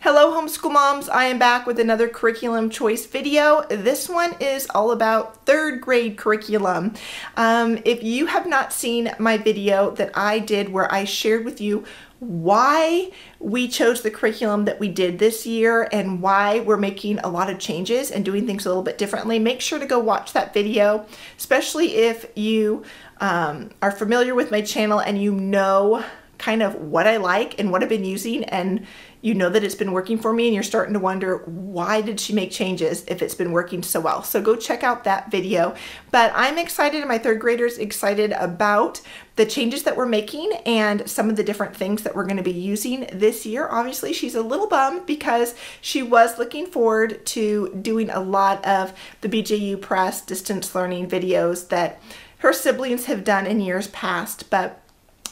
Hello homeschool moms, I am back with another curriculum choice video. This one is all about third grade curriculum. If you have not seen my video that I did where I shared with you why we chose the curriculum that we did this year and why we're making a lot of changes and doing things a little bit differently, make sure to go watch that video, especially if you are familiar with my channel and you know kind of what I like and what I've been using, and you know that it's been working for me and you're starting to wonder, why did she make changes if it's been working so well? So go check out that video. But I'm excited, and my third graders excited about the changes that we're making and some of the different things that we're going to be using this year. Obviously, she's a little bummed because she was looking forward to doing a lot of the BJU Press distance learning videos that her siblings have done in years past, but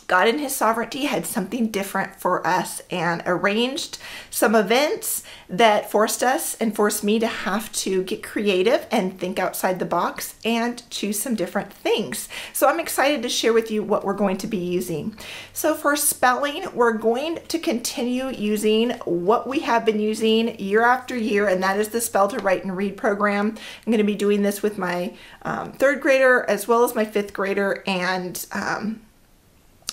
God in His sovereignty had something different for us and arranged some events that forced us and forced me to have to get creative and think outside the box and choose some different things. So I'm excited to share with you what we're going to be using. So for spelling, we're going to continue using what we have been using year after year, and that is the Spell to Write and Read program. I'm going to be doing this with my third grader as well as my fifth grader and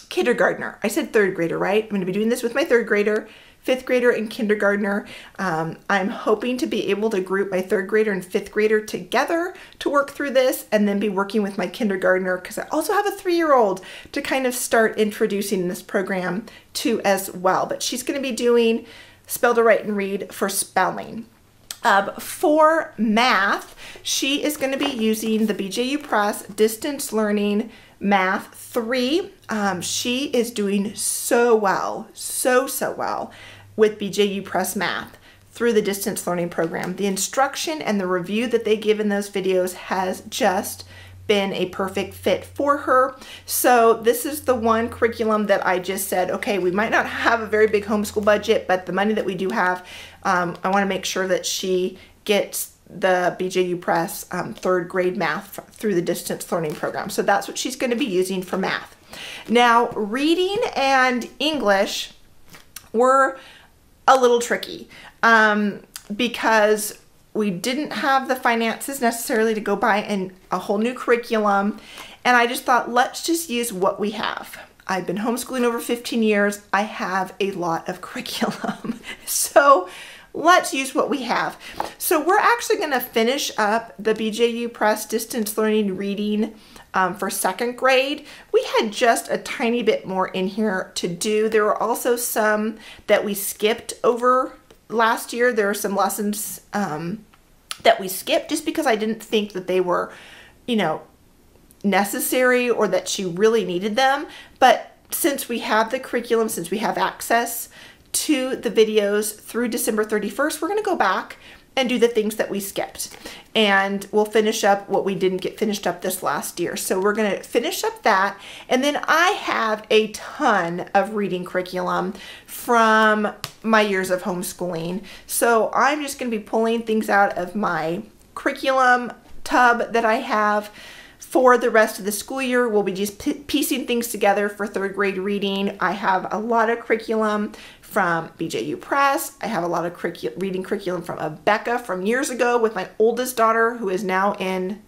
kindergartner. I said third grader, right? I'm going to be doing this with my third grader, fifth grader, and kindergartner. I'm hoping to be able to group my third grader and fifth grader together to work through this, and then be working with my kindergartner, because I also have a 3-year-old to kind of start introducing this program to as well. But she's going to be doing Spell to Write and Read for spelling. For math, she is going to be using the BJU Press Distance Learning Math 3. She is doing so well, so well with BJU Press Math through the distance learning program. The instruction and the review that they give in those videos has just been a perfect fit for her. So this is the one curriculum that I just said, okay, we might not have a very big homeschool budget, but the money that we do have, I want to make sure that she gets the BJU Press third grade math through the distance learning program. So that's what she's going to be using for math. Now, reading and English were a little tricky because we didn't have the finances necessarily to go buy a whole new curriculum. And I just thought, let's just use what we have. I've been homeschooling over 15 years. I have a lot of curriculum. So let's use what we have. So we're actually going to finish up the BJU Press Distance Learning Reading for second grade. We had just a tiny bit more in here to do. There were also some that we skipped over last year. There are some lessons that we skipped just because I didn't think that they were, necessary or that she really needed them. But since we have the curriculum, since we have access to the videos through December 31st, we're going to go back and do the things that we skipped. And we'll finish up what we didn't get finished up this last year. So we're going to finish up that. And then I have a ton of reading curriculum from my years of homeschooling. So I'm just going to be pulling things out of my curriculum tub that I have for the rest of the school year. We'll be just piecing things together for third grade reading. I have a lot of curriculum from BJU Press. I have a lot of reading curriculum from Becca from years ago with my oldest daughter, who is now in,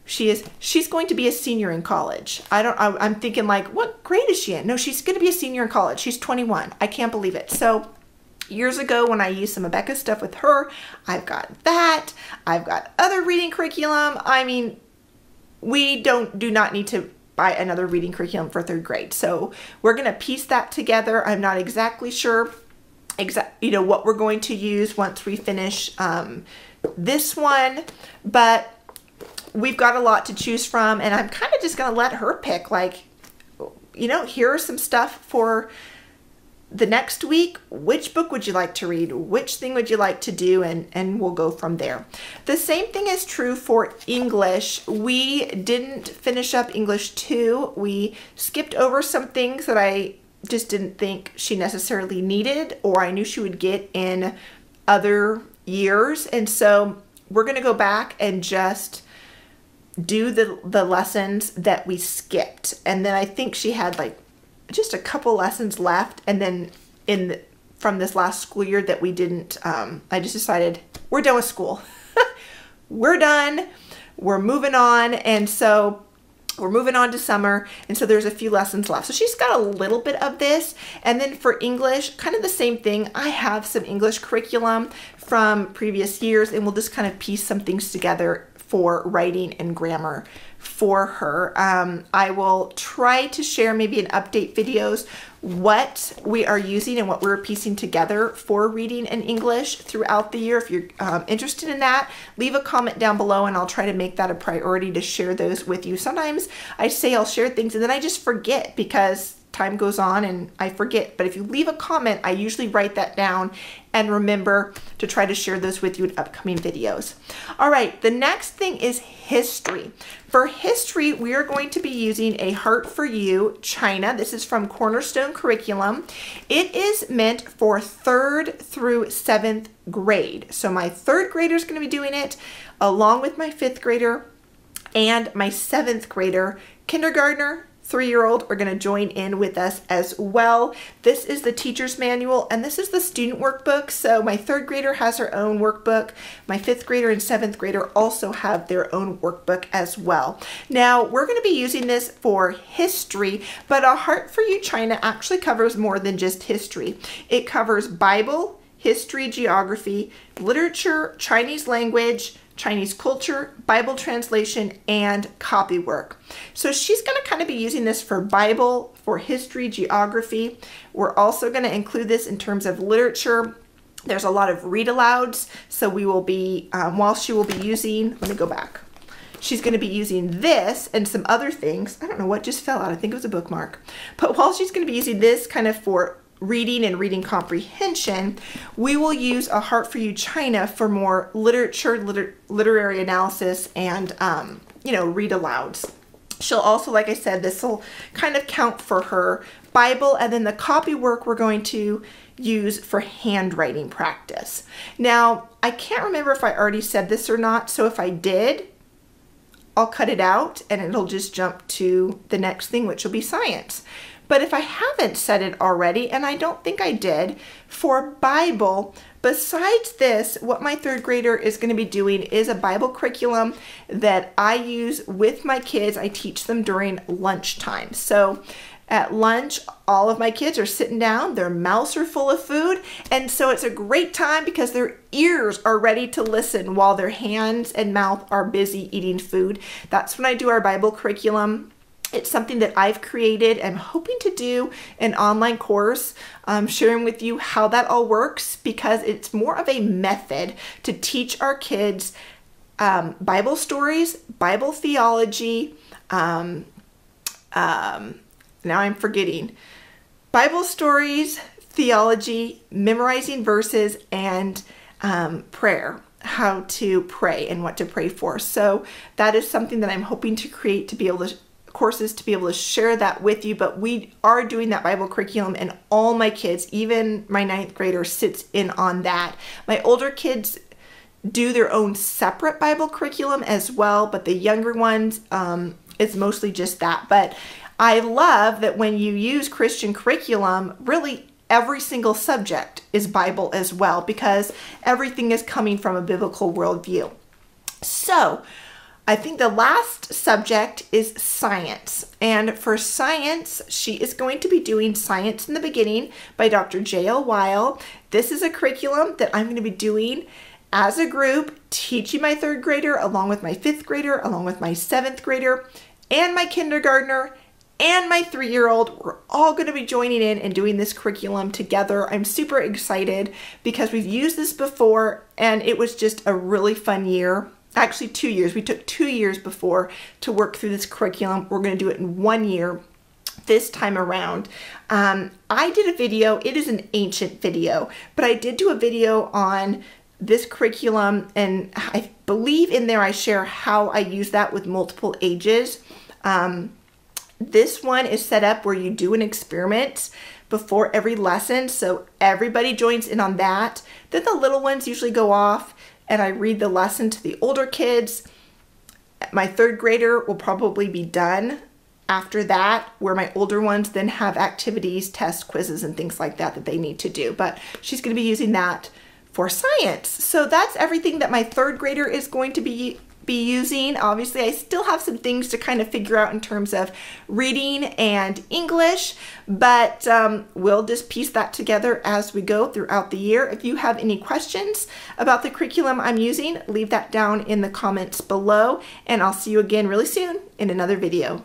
she's going to be a senior in college. I'm thinking like, what grade is she in? No, she's going to be a senior in college. She's 21. I can't believe it. So years ago when I used some of Becca's stuff with her, I've got that. I've got other reading curriculum. I mean, we do not need to buy another reading curriculum for third grade. So we're going to piece that together. I'm not exactly sure what we're going to use once we finish this one, but we've got a lot to choose from, and I'm kind of just going to let her pick, like, here are some stuff for the next week. Which book would you like to read? Which thing would you like to do? And we'll go from there. The same thing is true for English. We didn't finish up English 2. We skipped over some things that I just didn't think she necessarily needed, or I knew she would get in other years. And so we're going to go back and just do the lessons that we skipped. And then I think she had like just a couple lessons left, and then from this last school year that we didn't, I just decided we're done with school. We're done. We're moving on. And so we're moving on to summer. And so there's a few lessons left. So she's got a little bit of this. And then for English, kind of the same thing. I have some English curriculum from previous years, and we'll just kind of piece some things together for writing and grammar for her. I will try to share maybe in update videos what we are using and what we're piecing together for reading and English throughout the year. If you're interested in that, leave a comment down below and I'll try to make that a priority to share those with you. Sometimes I say I'll share things and then I just forget because time goes on and I forget. But if you leave a comment, I usually write that down and remember to try to share those with you in upcoming videos. All right, the next thing is history. For history, we are going to be using a Heart for You China. This is from Cornerstone Curriculum. It is meant for 3rd through 7th grade. So my 3rd grader is going to be doing it along with my 5th grader and my 7th grader. Kindergartner, 3-year-old are going to join in with us as well. This is the teacher's manual and this is the student workbook. So my 3rd grader has her own workbook. My 5th grader and 7th grader also have their own workbook as well. Now we're going to be using this for history, but A Heart for You China actually covers more than just history. It covers Bible, history, geography, literature, Chinese language, Chinese culture, Bible translation, and copywork. So she's going to kind of be using this for Bible, for history, geography. We're also going to include this in terms of literature. There's a lot of read alouds. So we will be, while she will be using, let me go back. She's going to be using this and some other things. I don't know what just fell out. I think it was a bookmark. But while she's going to be using this kind of for reading and reading comprehension, we will use A Heart for You China for more literature, literary analysis, and read alouds. She'll also, like I said, this will kind of count for her Bible, and then the copy work we're going to use for handwriting practice. Now, I can't remember if I already said this or not, so if I did, I'll cut it out and it'll just jump to the next thing, which will be science. But if I haven't said it already, and I don't think I did, for Bible, besides this, what my 3rd grader is going to be doing is a Bible curriculum that I use with my kids. I teach them during lunchtime. So at lunch, all of my kids are sitting down, their mouths are full of food, and so it's a great time because their ears are ready to listen while their hands and mouth are busy eating food. That's when I do our Bible curriculum. It's something that I've created. I'm hoping to do an online course sharing with you how that all works because it's more of a method to teach our kids Bible stories, Bible theology, now I'm forgetting, Bible stories, theology, memorizing verses, and prayer. How to pray and what to pray for. So that is something that I'm hoping to create to be able to courses to be able to share that with you, but we are doing that Bible curriculum and all my kids, even my 9th grader, sits in on that. My older kids do their own separate Bible curriculum as well, but the younger ones, it's mostly just that. But I love that when you use Christian curriculum, really every single subject is Bible as well because everything is coming from a biblical worldview. So I think the last subject is science. And for science, she is going to be doing Science in the Beginning by Dr. J.L. Weil. This is a curriculum that I'm going to be doing as a group, teaching my 3rd grader along with my 5th grader, along with my 7th grader, and my kindergartner, and my 3-year-old. We're all going to be joining in and doing this curriculum together. I'm super excited because we've used this before and it was just a really fun year. Actually 2 years. We took 2 years before to work through this curriculum. We're going to do it in 1 year this time around. I did a video. It is an ancient video, but I did do a video on this curriculum, and I believe in there I share how I use that with multiple ages. This one is set up where you do an experiment before every lesson, so everybody joins in on that. Then the little ones usually go off and I read the lesson to the older kids. My 3rd grader will probably be done after that, where my older ones then have activities, tests, quizzes, and things like that that they need to do. But she's going to be using that for science. So that's everything that my third grader is going to be using. Obviously, I still have some things to kind of figure out in terms of reading and English, but we'll just piece that together as we go throughout the year. If you have any questions about the curriculum I'm using, leave that down in the comments below, and I'll see you again really soon in another video.